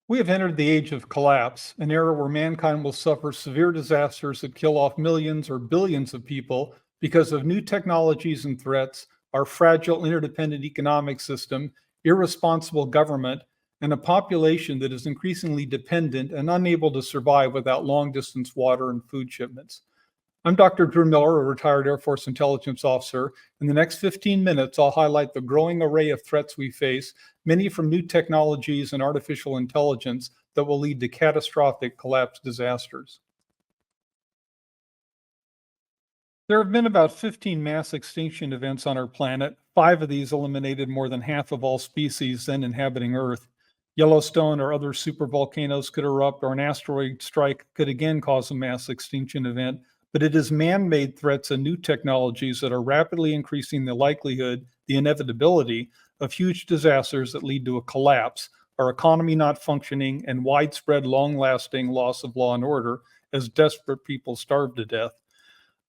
We have entered the age of collapse, an era where mankind will suffer severe disasters that kill off millions or billions of people because of new technologies and threats, our fragile interdependent economic system, irresponsible government, and a population that is increasingly dependent and unable to survive without long distance water and food shipments. I'm Dr. Drew Miller, a retired Air Force intelligence officer. In the next 15 minutes, I'll highlight the growing array of threats we face, many from new technologies and artificial intelligence that will lead to catastrophic collapse disasters. There have been about 15 mass extinction events on our planet. 5 of these eliminated more than half of all species then inhabiting Earth. Yellowstone or other supervolcanoes could erupt, or an asteroid strike could again cause a mass extinction event. But it is man-made threats and new technologies that are rapidly increasing the likelihood, the inevitability, of huge disasters that lead to a collapse, our economy not functioning, and widespread, long-lasting loss of law and order as desperate people starve to death.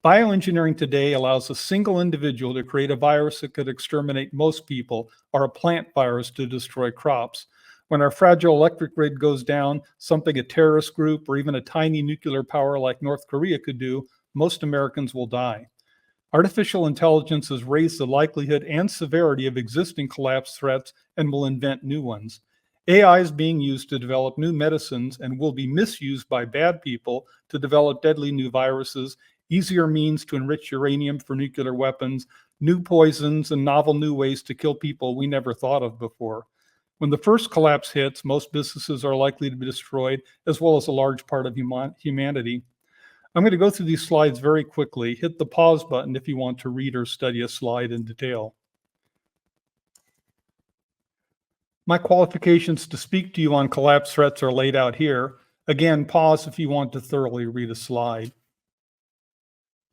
Bioengineering today allows a single individual to create a virus that could exterminate most people, or a plant virus to destroy crops. When our fragile electric grid goes down, something a terrorist group or even a tiny nuclear power like North Korea could do, most Americans will die. Artificial intelligence has raised the likelihood and severity of existing collapse threats and will invent new ones. AI is being used to develop new medicines and will be misused by bad people to develop deadly new viruses, easier means to enrich uranium for nuclear weapons, new poisons, and novel new ways to kill people we never thought of before. When the first collapse hits, most businesses are likely to be destroyed, as well as a large part of humanity. I'm going to go through these slides very quickly. Hit the pause button if you want to read or study a slide in detail. My qualifications to speak to you on collapse threats are laid out here. Again, pause if you want to thoroughly read a slide.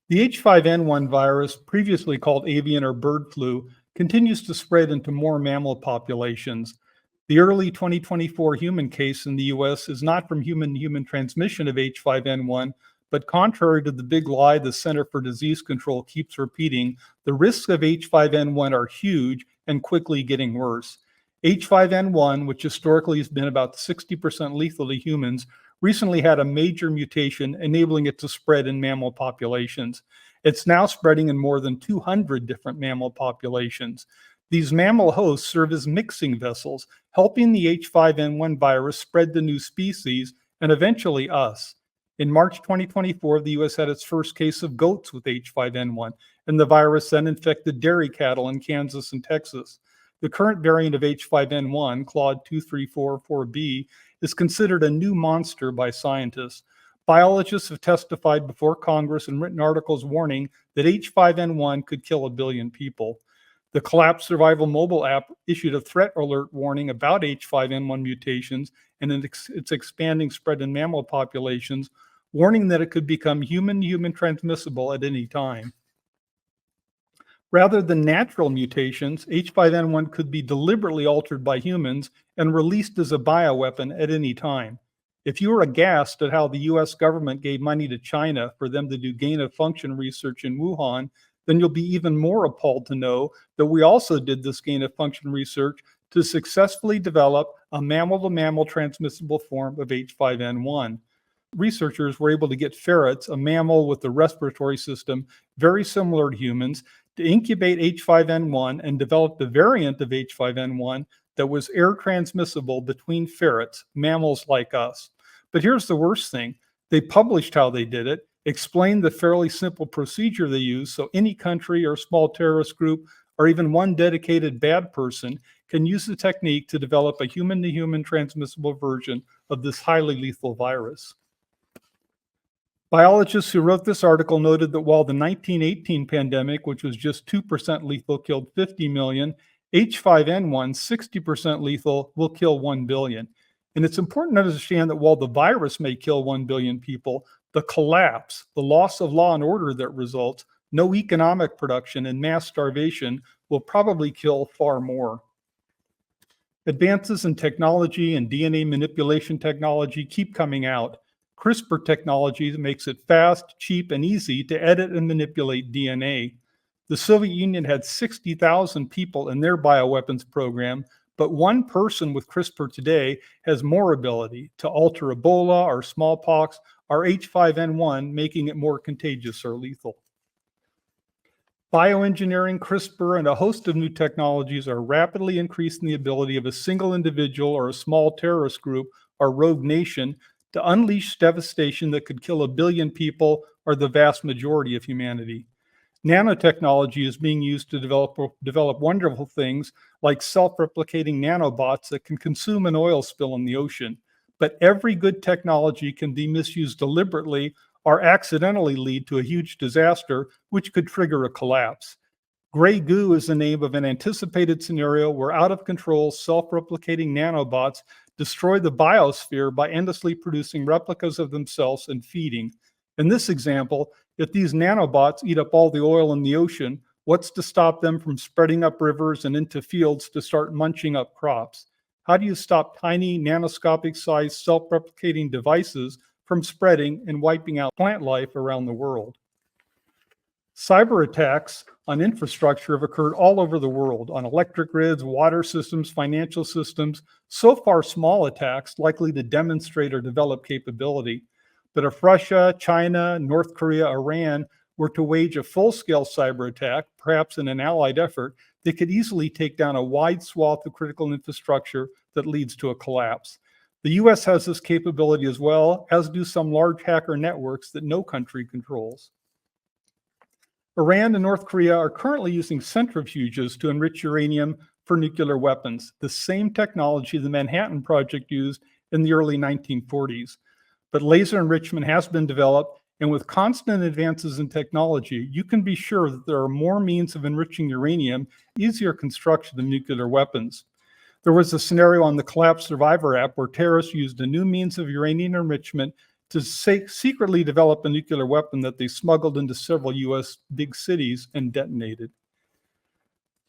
The H5N1 virus, previously called avian or bird flu, continues to spread into more mammal populations. The early 2024 human case in the US is not from human-to-human transmission of H5N1, but contrary to the big lie the Center for Disease Control keeps repeating, the risks of H5N1 are huge and quickly getting worse. H5N1, which historically has been about 60% lethal to humans, recently had a major mutation enabling it to spread in mammal populations. It's now spreading in more than 200 different mammal populations. These mammal hosts serve as mixing vessels, helping the H5N1 virus spread to new species and eventually us. In March 2024, the US had its first case of goats with H5N1, and the virus then infected dairy cattle in Kansas and Texas. The current variant of H5N1, Claude 2344b, is considered a new monster by scientists. Biologists have testified before Congress and written articles warning that H5N1 could kill 1 billion people. The Collapse Survival mobile app issued a threat alert warning about H5N1 mutations and its expanding spread in mammal populations, warning that it could become human-to-human transmissible at any time. Rather than natural mutations, H5N1 could be deliberately altered by humans and released as a bioweapon at any time. If you are aghast at how the US government gave money to China for them to do gain-of-function research in Wuhan, then you'll be even more appalled to know that we also did this gain-of-function research to successfully develop a mammal-to-mammal transmissible form of H5N1. Researchers were able to get ferrets, a mammal with a respiratory system very similar to humans, to incubate H5N1 and develop the variant of H5N1 that was air transmissible between ferrets, mammals like us. But here's the worst thing. They published how they did it, explained the fairly simple procedure they used, so any country or small terrorist group or even one dedicated bad person can use the technique to develop a human-to-human transmissible version of this highly lethal virus. Biologists who wrote this article noted that while the 1918 pandemic, which was just 2% lethal, killed 50 million, H5N1, 60% lethal, will kill 1 billion. And it's important to understand that while the virus may kill 1 billion people, the collapse, the loss of law and order that results, no economic production, and mass starvation will probably kill far more. Advances in technology and DNA manipulation technology keep coming out. CRISPR technology makes it fast, cheap, and easy to edit and manipulate DNA. The Soviet Union had 60,000 people in their bioweapons program, but one person with CRISPR today has more ability to alter Ebola or smallpox or H5N1, making it more contagious or lethal. Bioengineering, CRISPR, and a host of new technologies are rapidly increasing the ability of a single individual or a small terrorist group or rogue nation to unleash devastation that could kill 1 billion people or the vast majority of humanity. Nanotechnology is being used to develop wonderful things like self-replicating nanobots that can consume an oil spill in the ocean. But every good technology can be misused deliberately or accidentally lead to a huge disaster, which could trigger a collapse. Gray goo is the name of an anticipated scenario where out-of-control, self-replicating nanobots destroy the biosphere by endlessly producing replicas of themselves and feeding. In this example, if these nanobots eat up all the oil in the ocean, what's to stop them from spreading up rivers and into fields to start munching up crops? How do you stop tiny, nanoscopic-sized, self-replicating devices from spreading and wiping out plant life around the world? Cyber attacks on infrastructure have occurred all over the world, on electric grids, water systems, financial systems, so far small attacks likely to demonstrate or develop capability. But if Russia, China, North Korea, Iran were to wage a full-scale cyber attack, perhaps in an allied effort, they could easily take down a wide swath of critical infrastructure that leads to a collapse. The US has this capability as well, as do some large hacker networks that no country controls. Iran and North Korea are currently using centrifuges to enrich uranium for nuclear weapons, the same technology the Manhattan Project used in the early 1940s. But laser enrichment has been developed, and with constant advances in technology, you can be sure that there are more means of enriching uranium, easier construction of nuclear weapons. There was a scenario on the Collapse Survivor app where terrorists used a new means of uranium enrichment to secretly develop a nuclear weapon that they smuggled into several US big cities and detonated.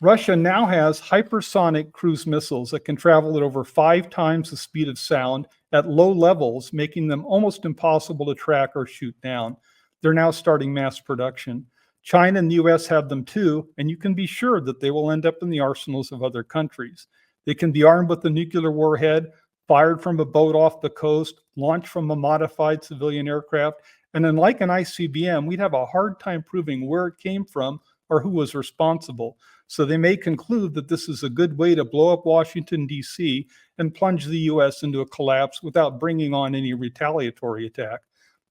Russia now has hypersonic cruise missiles that can travel at over 5 times the speed of sound at low levels, making them almost impossible to track or shoot down. They're now starting mass production. China and the US have them too, and you can be sure that they will end up in the arsenals of other countries. They can be armed with a nuclear warhead, fired from a boat off the coast, launched from a modified civilian aircraft, and unlike an ICBM, we'd have a hard time proving where it came from or who was responsible. So they may conclude that this is a good way to blow up Washington, D.C. and plunge the U.S. into a collapse without bringing on any retaliatory attack.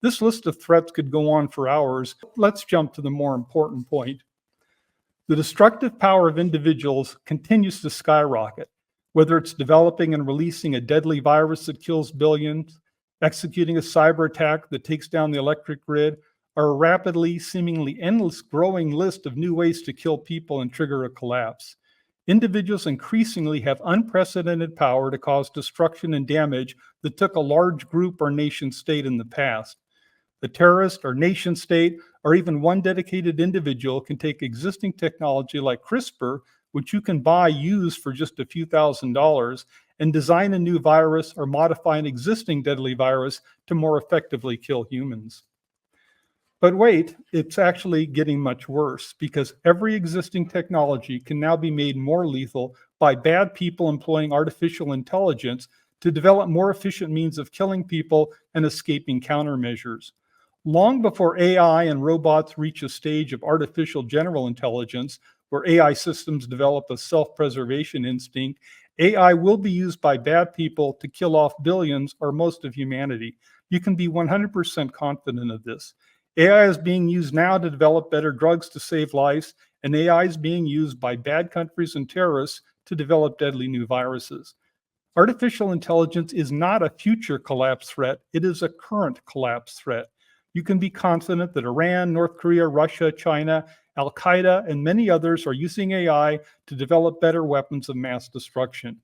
This list of threats could go on for hours. Let's jump to the more important point. The destructive power of individuals continues to skyrocket, whether it's developing and releasing a deadly virus that kills billions, executing a cyber attack that takes down the electric grid, or a rapidly, seemingly endless growing list of new ways to kill people and trigger a collapse. Individuals increasingly have unprecedented power to cause destruction and damage that took a large group or nation state in the past. The terrorist or nation state, or even one dedicated individual, can take existing technology like CRISPR, which you can buy used for just a few $1,000s, and design a new virus or modify an existing deadly virus to more effectively kill humans. But wait, it's actually getting much worse, because every existing technology can now be made more lethal by bad people employing artificial intelligence to develop more efficient means of killing people and escaping countermeasures. Long before AI and robots reach a stage of artificial general intelligence, where AI systems develop a self-preservation instinct, AI will be used by bad people to kill off billions or most of humanity. You can be 100% confident of this. AI is being used now to develop better drugs to save lives, and AI is being used by bad countries and terrorists to develop deadly new viruses. Artificial intelligence is not a future collapse threat, it is a current collapse threat. You can be confident that Iran, North Korea, Russia, China, Al-Qaeda, and many others are using AI to develop better weapons of mass destruction.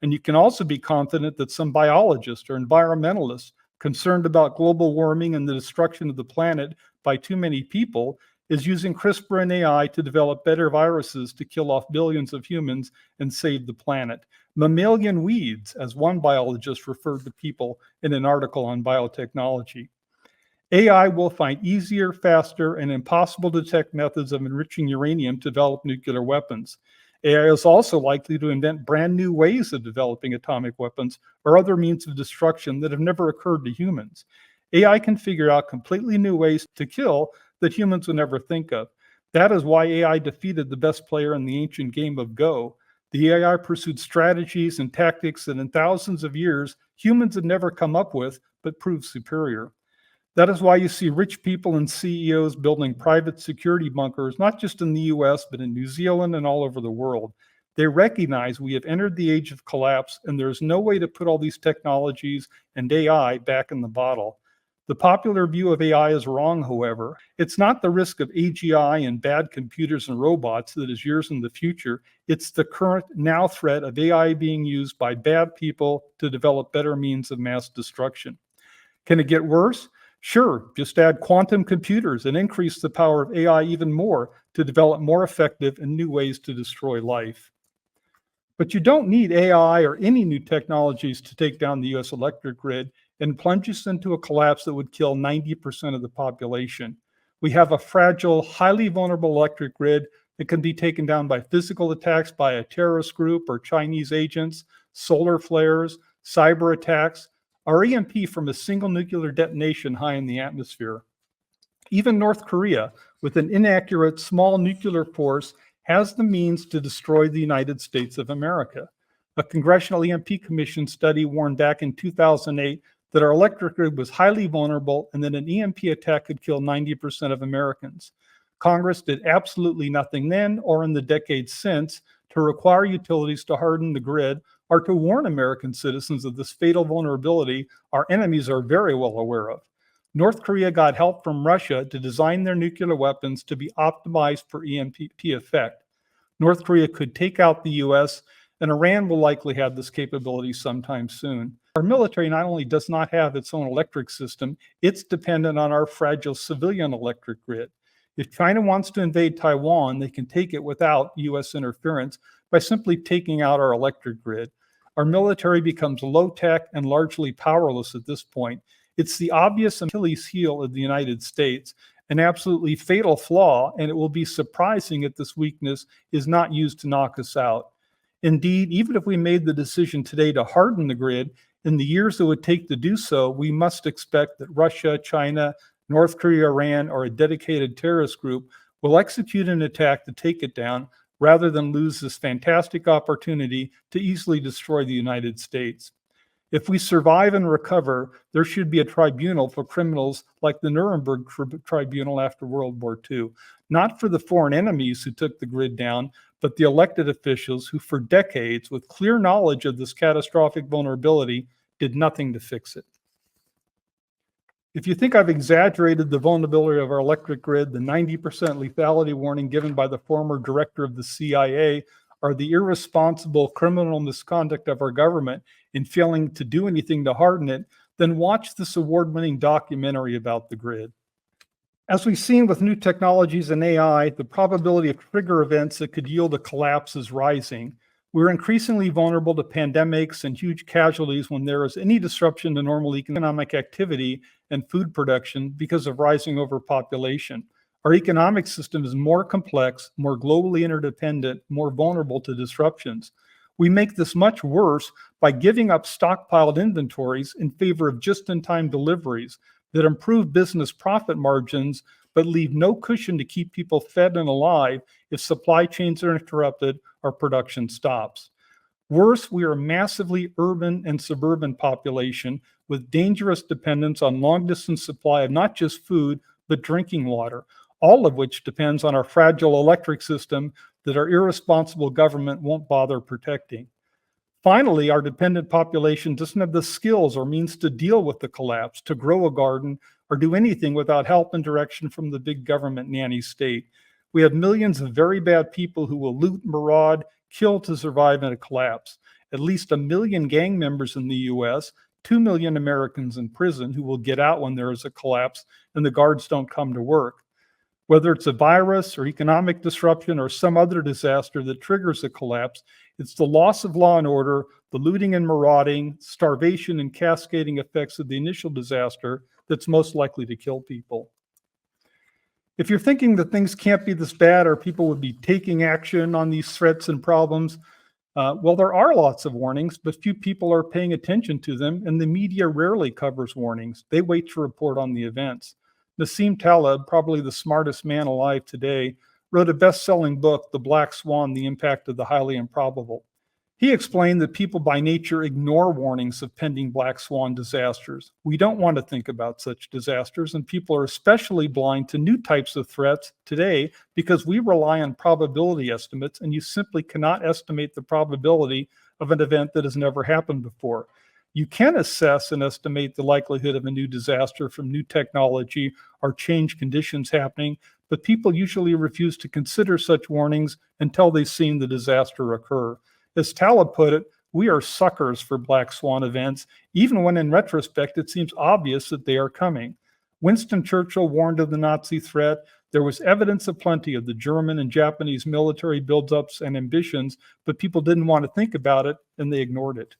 And you can also be confident that some biologists or environmentalists concerned about global warming and the destruction of the planet by too many people is using CRISPR and AI to develop better viruses to kill off billions of humans and save the planet. Mammalian weeds, as one biologist referred to people in an article on biotechnology. AI will find easier, faster, and impossible to detect methods of enriching uranium to develop nuclear weapons. AI is also likely to invent brand new ways of developing atomic weapons or other means of destruction that have never occurred to humans. AI can figure out completely new ways to kill that humans would never think of. That is why AI defeated the best player in the ancient game of Go. The AI pursued strategies and tactics that in thousands of years humans had never come up with, but proved superior. That is why you see rich people and CEOs building private security bunkers, not just in the US, but in New Zealand and all over the world. They recognize we have entered the age of collapse, and there's no way to put all these technologies and AI back in the bottle. The popular view of AI is wrong, however. It's not the risk of AGI and bad computers and robots that is years in the future. It's the current now threat of AI being used by bad people to develop better means of mass destruction. Can it get worse? Sure, just add quantum computers and increase the power of AI even more to develop more effective and new ways to destroy life. But you don't need AI or any new technologies to take down the US electric grid and plunge us into a collapse that would kill 90% of the population. We have a fragile, highly vulnerable electric grid that can be taken down by physical attacks by a terrorist group or Chinese agents, solar flares, cyber attacks, or EMP from a single nuclear detonation high in the atmosphere. Even North Korea, with an inaccurate small nuclear force, has the means to destroy the United States of America. A Congressional EMP Commission study warned back in 2008 that our electric grid was highly vulnerable and that an EMP attack could kill 90% of Americans. Congress did absolutely nothing then or in the decades since to require utilities to harden the grid or to warn American citizens of this fatal vulnerability our enemies are very well aware of. North Korea got help from Russia to design their nuclear weapons to be optimized for EMP effect. North Korea could take out the US, and Iran will likely have this capability sometime soon. Our military not only does not have its own electric system, it's dependent on our fragile civilian electric grid. If China wants to invade Taiwan, they can take it without US interference by simply taking out our electric grid. Our military becomes low-tech and largely powerless at this point. It's the obvious Achilles heel of the United States, an absolutely fatal flaw, and it will be surprising if this weakness is not used to knock us out. Indeed, even if we made the decision today to harden the grid, in the years it would take to do so, we must expect that Russia, China, North Korea, Iran, or a dedicated terrorist group will execute an attack to take it down rather than lose this fantastic opportunity to easily destroy the United States. If we survive and recover, there should be a tribunal for criminals like the Nuremberg Tribunal after World War II, not for the foreign enemies who took the grid down, but the elected officials who for decades, with clear knowledge of this catastrophic vulnerability, did nothing to fix it. If you think I've exaggerated the vulnerability of our electric grid, the 90% lethality warning given by the former director of the CIA, or the irresponsible criminal misconduct of our government in failing to do anything to harden it, then watch this award-winning documentary about the grid. As we've seen with new technologies and AI, the probability of trigger events that could yield a collapse is rising. We're increasingly vulnerable to pandemics and huge casualties when there is any disruption to normal economic activity and food production because of rising overpopulation. Our economic system is more complex, more globally interdependent, more vulnerable to disruptions. We make this much worse by giving up stockpiled inventories in favor of just-in-time deliveries that improve business profit margins but leave no cushion to keep people fed and alive if supply chains are interrupted or production stops. Worse, we are a massively urban and suburban population with dangerous dependence on long-distance supply of not just food, but drinking water, all of which depends on our fragile electric system that our irresponsible government won't bother protecting. Finally, our dependent population doesn't have the skills or means to deal with the collapse, to grow a garden, or do anything without help and direction from the big government nanny state. We have millions of very bad people who will loot, maraud, kill to survive in a collapse. At least 1 million gang members in the US, 2 million Americans in prison who will get out when there is a collapse and the guards don't come to work. Whether it's a virus or economic disruption or some other disaster that triggers a collapse, it's the loss of law and order, the looting and marauding, starvation and cascading effects of the initial disaster that's most likely to kill people. If you're thinking that things can't be this bad or people would be taking action on these threats and problems, well, there are lots of warnings, but few people are paying attention to them, and the media rarely covers warnings. They wait to report on the events. Nassim Taleb, probably the smartest man alive today, wrote a best-selling book, The Black Swan, The Impact of the Highly Improbable. He explained that people by nature ignore warnings of pending black swan disasters. We don't want to think about such disasters, and people are especially blind to new types of threats today because we rely on probability estimates, and you simply cannot estimate the probability of an event that has never happened before. You can assess and estimate the likelihood of a new disaster from new technology or change conditions happening, but people usually refuse to consider such warnings until they've seen the disaster occur. As Taleb put it, we are suckers for black swan events, even when in retrospect it seems obvious that they are coming. Winston Churchill warned of the Nazi threat. There was evidence aplenty of the German and Japanese military buildups and ambitions, but people didn't want to think about it and they ignored it.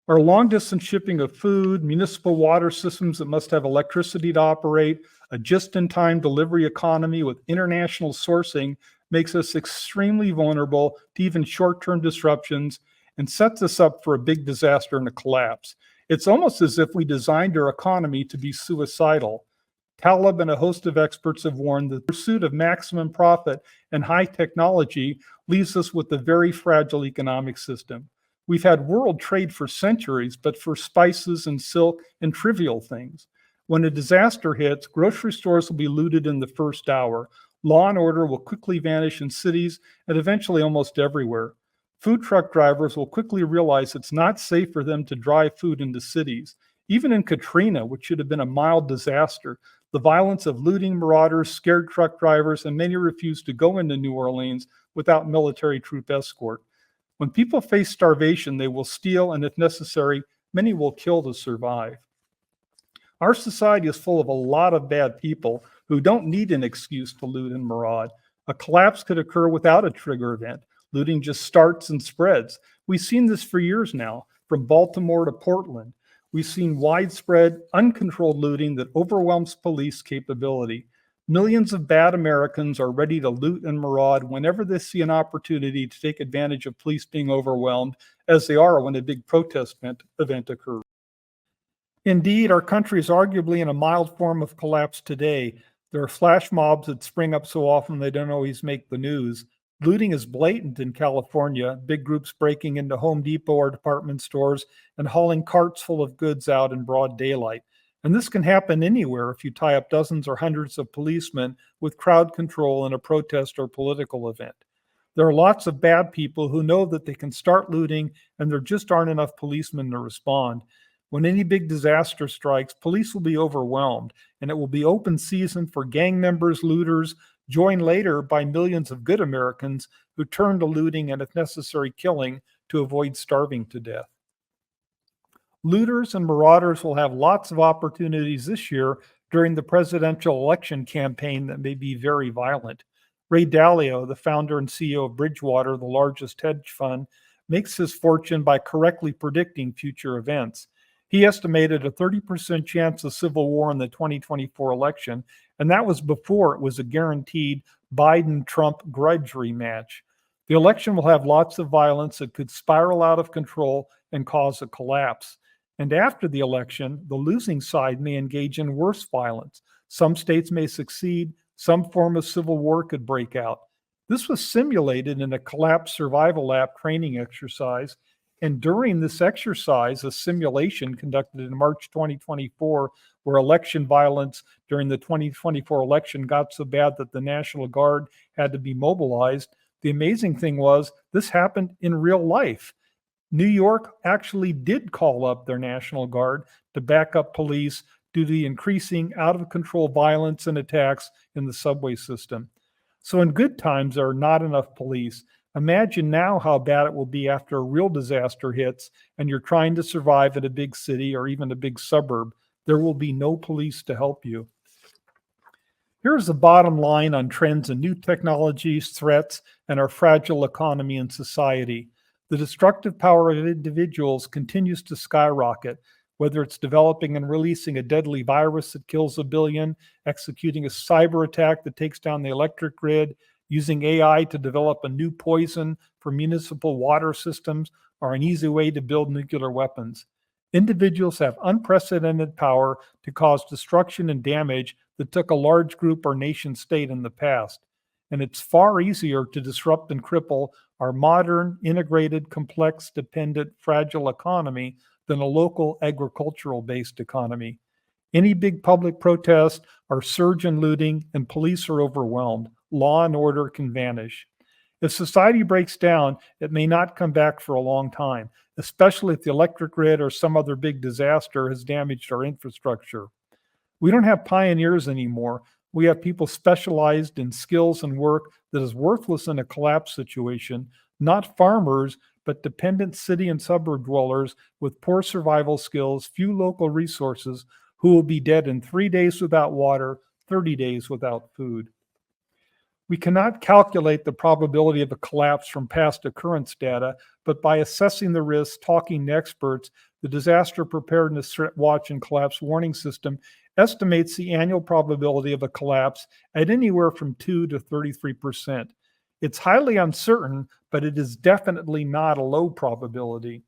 Our long-distance shipping of food, municipal water systems that must have electricity to operate, a just-in-time delivery economy with international sourcing makes us extremely vulnerable to even short-term disruptions and sets us up for a big disaster and a collapse. It's almost as if we designed our economy to be suicidal. Taleb and a host of experts have warned that the pursuit of maximum profit and high technology leaves us with a very fragile economic system. We've had world trade for centuries, but for spices and silk and trivial things. When a disaster hits, grocery stores will be looted in the first hour. Law and order will quickly vanish in cities and eventually almost everywhere. Food truck drivers will quickly realize it's not safe for them to drive food into cities. Even in Katrina, which should have been a mild disaster, the violence of looting marauders scared truck drivers, and many refused to go into New Orleans without military troop escort. When people face starvation, they will steal, and if necessary, many will kill to survive. Our society is full of a lot of bad people who don't need an excuse to loot and maraud. A collapse could occur without a trigger event. Looting just starts and spreads. We've seen this for years now, from Baltimore to Portland. We've seen widespread, uncontrolled looting that overwhelms police capability. Millions of bad Americans are ready to loot and maraud whenever they see an opportunity to take advantage of police being overwhelmed, as they are when a big protest event occurs. Indeed, our country is arguably in a mild form of collapse today. There are flash mobs that spring up so often they don't always make the news. Looting is blatant in California, big groups breaking into Home Depot or department stores and hauling carts full of goods out in broad daylight. And this can happen anywhere if you tie up dozens or hundreds of policemen with crowd control in a protest or political event. There are lots of bad people who know that they can start looting and there just aren't enough policemen to respond. When any big disaster strikes, police will be overwhelmed, and it will be open season for gang members, looters, joined later by millions of good Americans who turn to looting and, if necessary, killing to avoid starving to death. Looters and marauders will have lots of opportunities this year during the presidential election campaign that may be very violent. Ray Dalio, the founder and CEO of Bridgewater, the largest hedge fund, makes his fortune by correctly predicting future events. He estimated a 30% chance of civil war in the 2024 election, and that was before it was a guaranteed Biden-Trump grudge rematch. The election will have lots of violence that could spiral out of control and cause a collapse. And after the election, the losing side may engage in worse violence. Some states may succeed, some form of civil war could break out. This was simulated in a collapse survival app training exercise. And during this exercise, a simulation conducted in March 2024, where election violence during the 2024 election got so bad that the National Guard had to be mobilized, the amazing thing was this happened in real life. New York actually did call up their National Guard to back up police due to the increasing out-of-control violence and attacks in the subway system. So in good times, there are not enough police. Imagine now how bad it will be after a real disaster hits and you're trying to survive in a big city or even a big suburb. There will be no police to help you. Here's the bottom line on trends in new technologies, threats, and our fragile economy and society. The destructive power of individuals continues to skyrocket. whether it's developing and releasing a deadly virus that kills a billion, executing a cyber attack that takes down the electric grid, using AI to develop a new poison for municipal water systems, or an easy way to build nuclear weapons. Individuals have unprecedented power to cause destruction and damage that took a large group or nation state in the past. And it's far easier to disrupt and cripple our modern, integrated, complex, dependent, fragile economy than a local agricultural-based economy. Any big public protest or surge in looting and police are overwhelmed. Law and order can vanish. If society breaks down, it may not come back for a long time, especially if the electric grid or some other big disaster has damaged our infrastructure. We don't have pioneers anymore. We have people specialized in skills and work that is worthless in a collapse situation, not farmers, but dependent city and suburb dwellers with poor survival skills, few local resources, who will be dead in 3 days without water, 30 days without food. We cannot calculate the probability of a collapse from past occurrence data, but by assessing the risks, talking to experts, the Disaster Preparedness Threat Watch and Collapse Warning System estimates the annual probability of a collapse at anywhere from 2 to 33%. It's highly uncertain, but it is definitely not a low probability.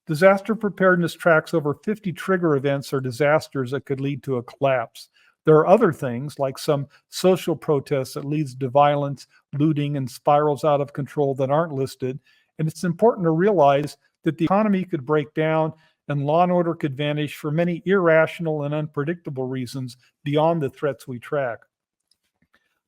Disaster preparedness tracks over 50 trigger events or disasters that could lead to a collapse. There are other things, like some social protests that leads to violence, looting, and spirals out of control that aren't listed. And it's important to realize that the economy could break down and law and order could vanish for many irrational and unpredictable reasons beyond the threats we track.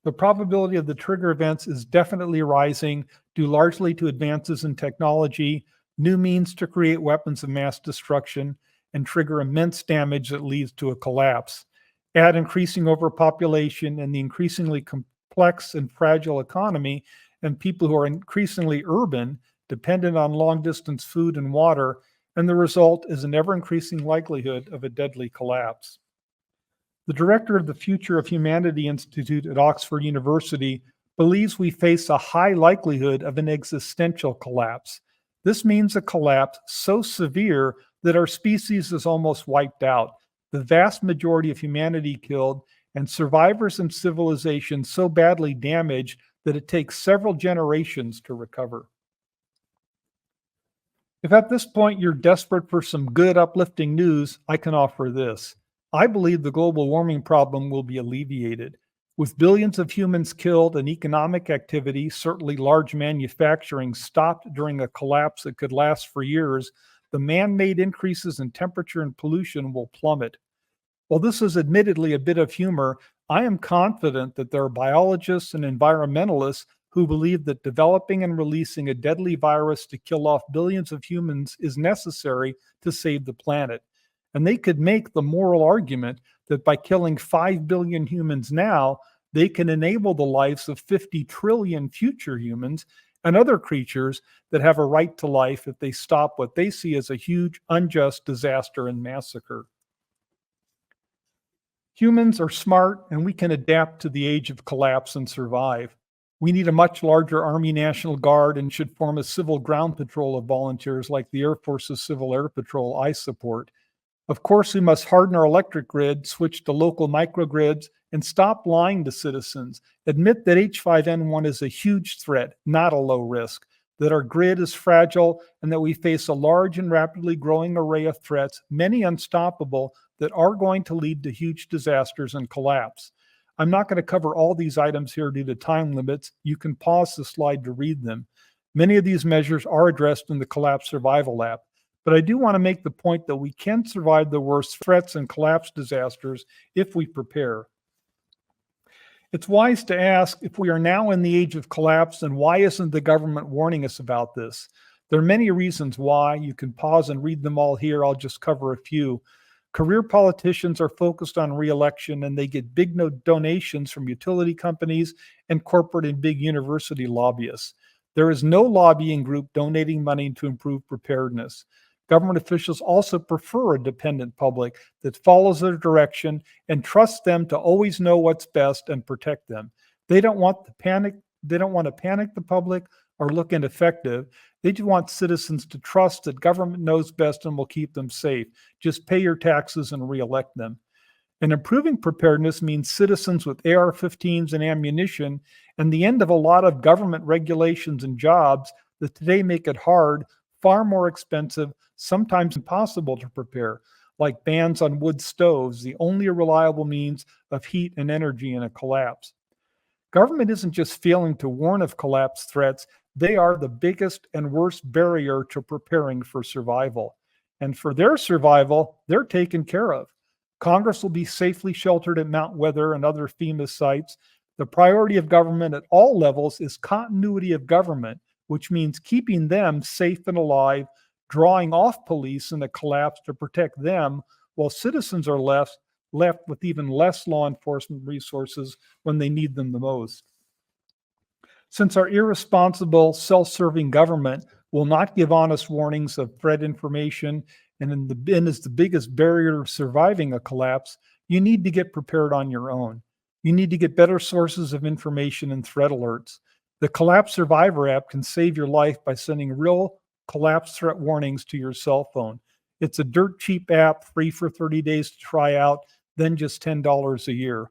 The probability of the trigger events is definitely rising, due largely to advances in technology, new means to create weapons of mass destruction, and trigger immense damage that leads to a collapse. Add increasing overpopulation and the increasingly complex and fragile economy, and people who are increasingly urban, dependent on long-distance food and water, and the result is an ever-increasing likelihood of a deadly collapse. The director of the Future of Humanity Institute at Oxford University believes we face a high likelihood of an existential collapse. This means a collapse so severe that our species is almost wiped out, the vast majority of humanity killed, and survivors and civilization so badly damaged that it takes several generations to recover. If at this point you're desperate for some good, uplifting news, I can offer this. I believe the global warming problem will be alleviated. With billions of humans killed and economic activity, certainly large manufacturing, stopped during a collapse that could last for years, the man-made increases in temperature and pollution will plummet. While this is admittedly a bit of humor, I am confident that there are biologists and environmentalists who believe that developing and releasing a deadly virus to kill off billions of humans is necessary to save the planet. And they could make the moral argument that by killing 5 billion humans now, they can enable the lives of 50 trillion future humans and other creatures that have a right to life if they stop what they see as a huge, unjust disaster and massacre. Humans are smart, and we can adapt to the age of collapse and survive. We need a much larger Army National Guard and should form a civil ground patrol of volunteers like the Air Force's Civil Air Patrol I support. Of course, we must harden our electric grid, switch to local microgrids, and stop lying to citizens. Admit that H5N1 is a huge threat, not a low risk, that our grid is fragile, and that we face a large and rapidly growing array of threats, many unstoppable, that are going to lead to huge disasters and collapse. I'm not going to cover all these items here due to time limits. You can pause the slide to read them. Many of these measures are addressed in the Collapse Survival app. But I do want to make the point that we can survive the worst threats and collapse disasters if we prepare. It's wise to ask, if we are now in the age of collapse, then why isn't the government warning us about this? There are many reasons why. You can pause and read them all here. I'll just cover a few. Career politicians are focused on re-election, and they get big donations from utility companies and corporate and big university lobbyists. There is no lobbying group donating money to improve preparedness. Government officials also prefer a dependent public that follows their direction and trusts them to always know what's best and protect them. They don't want to panic the public or look ineffective. They just want citizens to trust that government knows best and will keep them safe. Just pay your taxes and reelect them. And improving preparedness means citizens with AR-15s and ammunition and the end of a lot of government regulations and jobs that today make it hard, far more expensive, sometimes impossible to prepare, like bans on wood stoves, the only reliable means of heat and energy in a collapse. Government isn't just failing to warn of collapse threats, they are the biggest and worst barrier to preparing for survival. And for their survival, they're taken care of. Congress will be safely sheltered at Mount Weather and other FEMA sites. The priority of government at all levels is continuity of government, which means keeping them safe and alive, drawing off police in a collapse to protect them, while citizens are left with even less law enforcement resources when they need them the most. Since our irresponsible, self-serving government will not give honest warnings of threat information and is the biggest barrier to surviving a collapse, you need to get prepared on your own. You need to get better sources of information and threat alerts. The Collapse Survivor app can save your life by sending real collapse threat warnings to your cell phone. It's a dirt cheap app, free for 30 days to try out, then just $10 a year.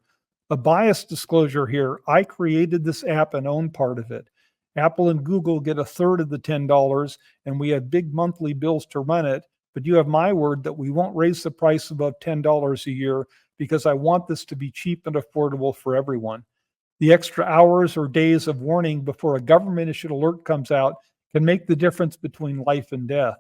A bias disclosure here, I created this app and own part of it. Apple and Google get a third of the $10, and we have big monthly bills to run it, but you have my word that we won't raise the price above $10 a year because I want this to be cheap and affordable for everyone. The extra hours or days of warning before a government-issued alert comes out can make the difference between life and death.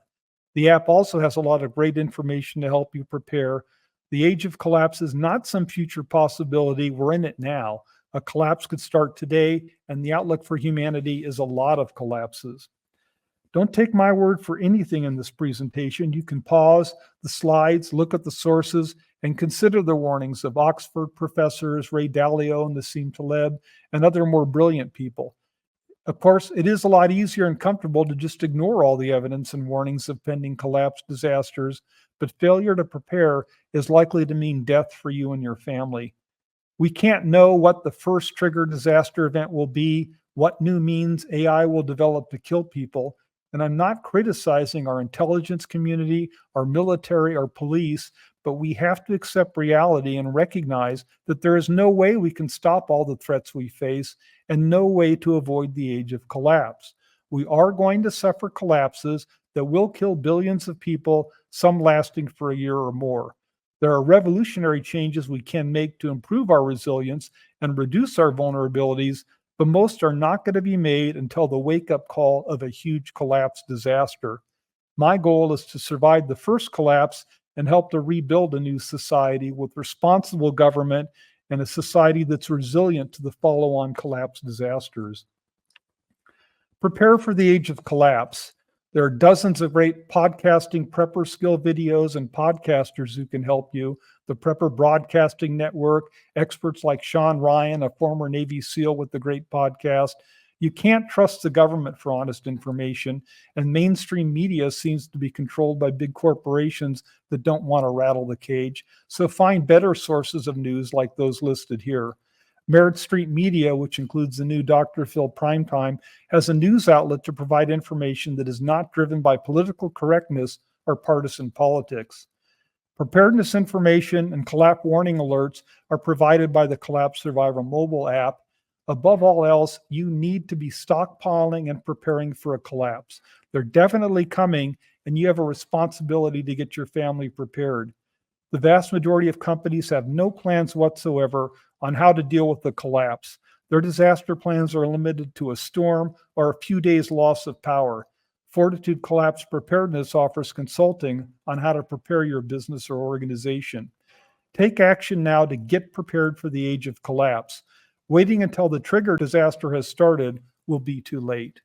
The app also has a lot of great information to help you prepare. The age of collapse is not some future possibility. We're in it now. A collapse could start today, and the outlook for humanity is a lot of collapses. Don't take my word for anything in this presentation. You can pause the slides, look at the sources, and consider the warnings of Oxford professors Ray Dalio and Nassim Taleb and other more brilliant people. Of course, it is a lot easier and comfortable to just ignore all the evidence and warnings of pending collapse disasters, but failure to prepare is likely to mean death for you and your family. We can't know what the first trigger disaster event will be, what new means AI will develop to kill people, and I'm not criticizing our intelligence community, our military, our police, but we have to accept reality and recognize that there is no way we can stop all the threats we face and no way to avoid the age of collapse. We are going to suffer collapses that will kill billions of people, some lasting for a year or more. There are revolutionary changes we can make to improve our resilience and reduce our vulnerabilities, but most are not going to be made until the wake-up call of a huge collapse disaster. My goal is to survive the first collapse and help to rebuild a new society with responsible government and a society that's resilient to the follow-on collapse disasters. Prepare for the age of collapse. There are dozens of great podcasting prepper skill videos and podcasters who can help you. The Prepper Broadcasting Network, experts like Sean Ryan, a former Navy SEAL with the great podcast. You can't trust the government for honest information, and mainstream media seems to be controlled by big corporations that don't want to rattle the cage. So find better sources of news like those listed here. Merritt Street Media, which includes the new Dr. Phil Primetime, has a news outlet to provide information that is not driven by political correctness or partisan politics. Preparedness information and collapse warning alerts are provided by the Collapse Survivor mobile app. Above all else, you need to be stockpiling and preparing for a collapse. They're definitely coming, and you have a responsibility to get your family prepared. The vast majority of companies have no plans whatsoever on how to deal with the collapse. Their disaster plans are limited to a storm or a few days loss of power. Fortitude Collapse Preparedness offers consulting on how to prepare your business or organization. Take action now to get prepared for the age of collapse. Waiting until the trigger disaster has started will be too late.